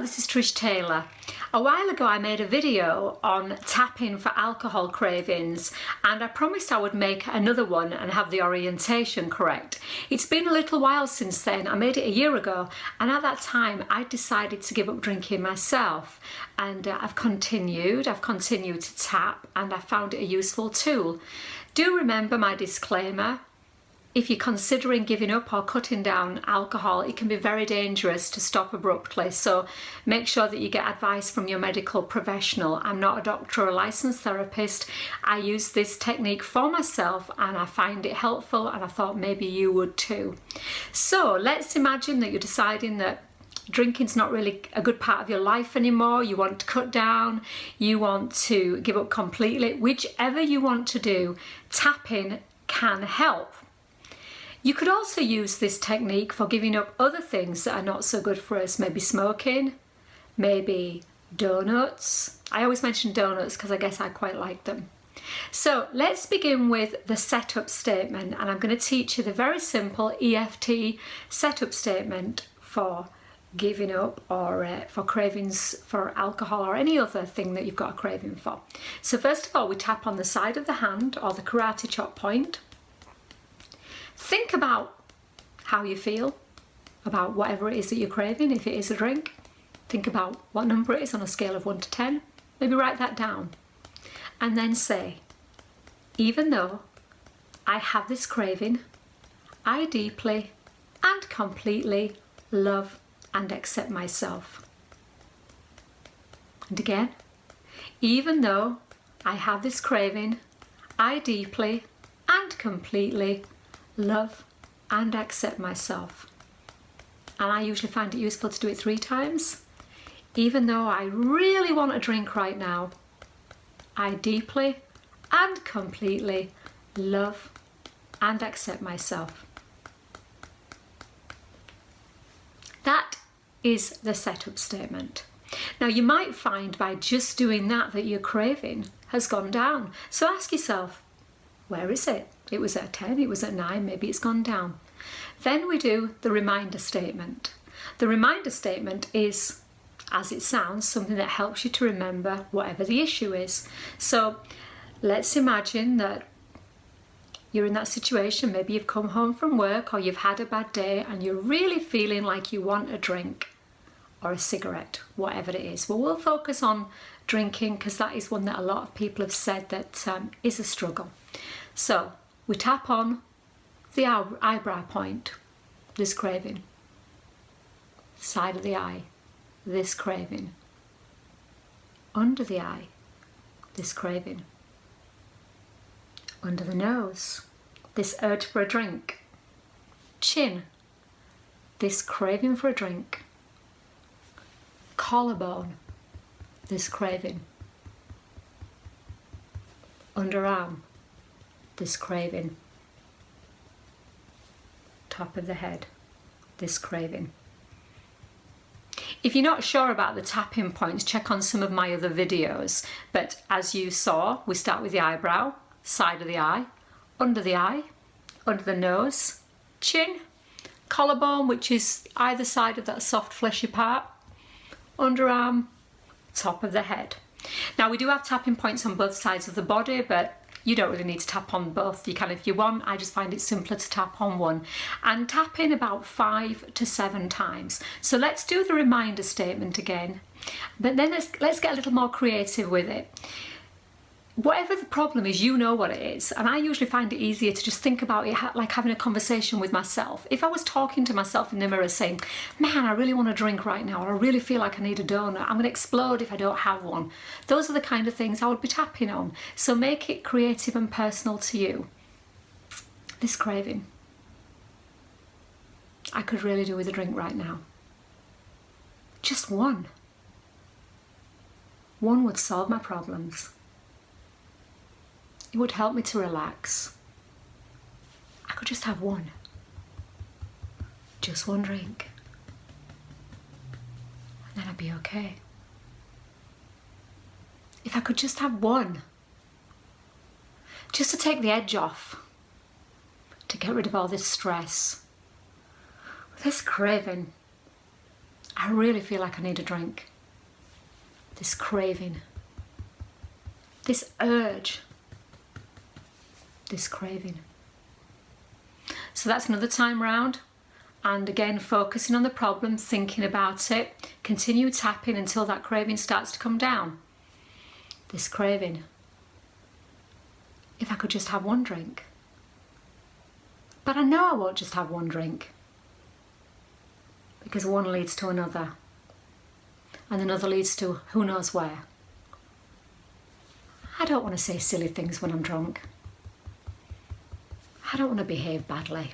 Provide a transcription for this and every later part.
this is Trish Taylor. A while ago I made a video on tapping for alcohol cravings, and I promised I would make another one and have the orientation correct. It's been a little while since then. I made it a year ago, and at that time I decided to give up drinking myself, and I've continued to tap, and I found it a useful tool. Do remember my disclaimer. If you're considering giving up or cutting down alcohol, it can be very dangerous to stop abruptly. So make sure that you get advice from your medical professional. I'm not a doctor or a licensed therapist. I use this technique for myself and I find it helpful, and I thought maybe you would too. So let's imagine that you're deciding that drinking's not really a good part of your life anymore. You want to cut down, you want to give up completely. Whichever you want to do, tapping can help. You could also use this technique for giving up other things that are not so good for us, maybe smoking, maybe donuts. I always mention donuts because I guess I quite like them. So let's begin with the setup statement, and I'm going to teach you the very simple EFT setup statement for giving up or for cravings for alcohol or any other thing that you've got a craving for. So first of all, we tap on the side of the hand or the karate chop point. Think about how you feel about whatever it is that you're craving. If it is a drink, think about what number it is on a scale of 1 to 10. Maybe write that down. And then say, even though I have this craving, I deeply and completely love and accept myself. And again, even though I have this craving, I deeply and completely love and accept myself. And I usually find it useful to do it 3 times. Even though I really want a drink right now, I deeply and completely love and accept myself. That is the setup statement. Now you might find by just doing that your craving has gone down. So ask yourself, where is it? It was at 10, it was at 9, maybe it's gone down. Then we do the reminder statement. The reminder statement is, as it sounds, something that helps you to remember whatever the issue is. So let's imagine that you're in that situation. Maybe you've come home from work or you've had a bad day and you're really feeling like you want a drink or a cigarette, whatever it is. Well, we'll focus on drinking because that is one that a lot of people have said that is a struggle. So we tap on the eyebrow point, this craving. Side of the eye, this craving. Under the eye, this craving. Under the nose, this urge for a drink. Chin, this craving for a drink. Collarbone, this craving. Underarm, this craving. Top of the head, this craving. If you're not sure about the tapping points, check on some of my other videos. But as you saw, we start with the eyebrow, side of the eye, under the nose, chin, collarbone, which is either side of that soft fleshy part, underarm, top of the head. Now we do have tapping points on both sides of the body, but you don't really need to tap on both. You can if you want. I just find it simpler to tap on one. And tap in about 5 to 7 times. So let's do the reminder statement again. But then let's get a little more creative with it. Whatever the problem is, you know what it is. And I usually find it easier to just think about it like having a conversation with myself. If I was talking to myself in the mirror saying, man, I really want a drink right now, or I really feel like I need a donut, I'm going to explode if I don't have one. Those are the kind of things I would be tapping on. So make it creative and personal to you. This craving. I could really do with a drink right now. Just one. One would solve my problems. It would help me to relax. I could just have one. Just one drink. And then I'd be okay. If I could just have one. Just to take the edge off. To get rid of all this stress. This craving. I really feel like I need a drink. This craving, this urge, this craving. So that's another time round. And again, focusing on the problem, thinking about it, continue tapping until that craving starts to come down. This craving. If I could just have one drink. But I know I won't just have one drink, because one leads to another, and another leads to who knows where. I don't want to say silly things when I'm drunk. I don't want to behave badly.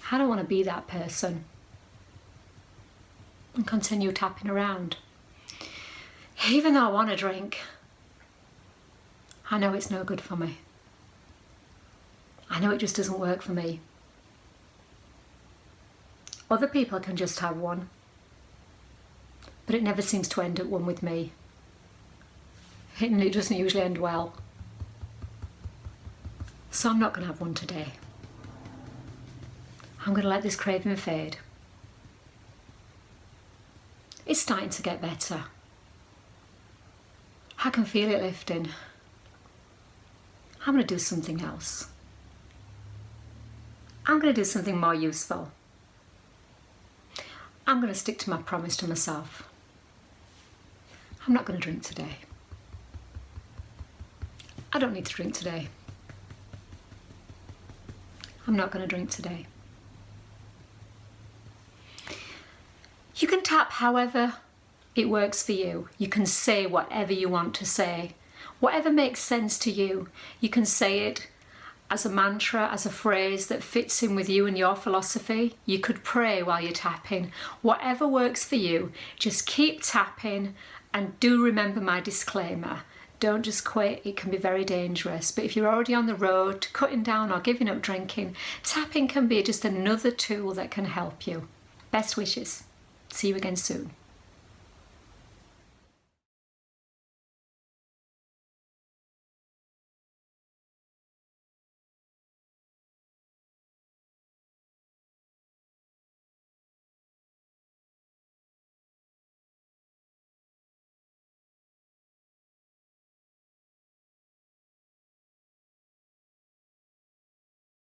I don't want to be that person. And continue tapping around. Even though I want a drink, I know it's no good for me. I know it just doesn't work for me. Other people can just have one, but it never seems to end at one with me. It doesn't usually end well. So I'm not going to have one today. I'm going to let this craving fade. It's starting to get better. I can feel it lifting. I'm going to do something else. I'm going to do something more useful. I'm going to stick to my promise to myself. I'm not going to drink today. I don't need to drink today. I'm not going to drink today. You can tap however it works for you. You can say whatever you want to say. Whatever makes sense to you. You can say it as a mantra, as a phrase that fits in with you and your philosophy. You could pray while you're tapping. Whatever works for you, just keep tapping, and do remember my disclaimer. Don't just quit, it can be very dangerous. But if you're already on the road to cutting down or giving up drinking, tapping can be just another tool that can help you. Best wishes. See you again soon.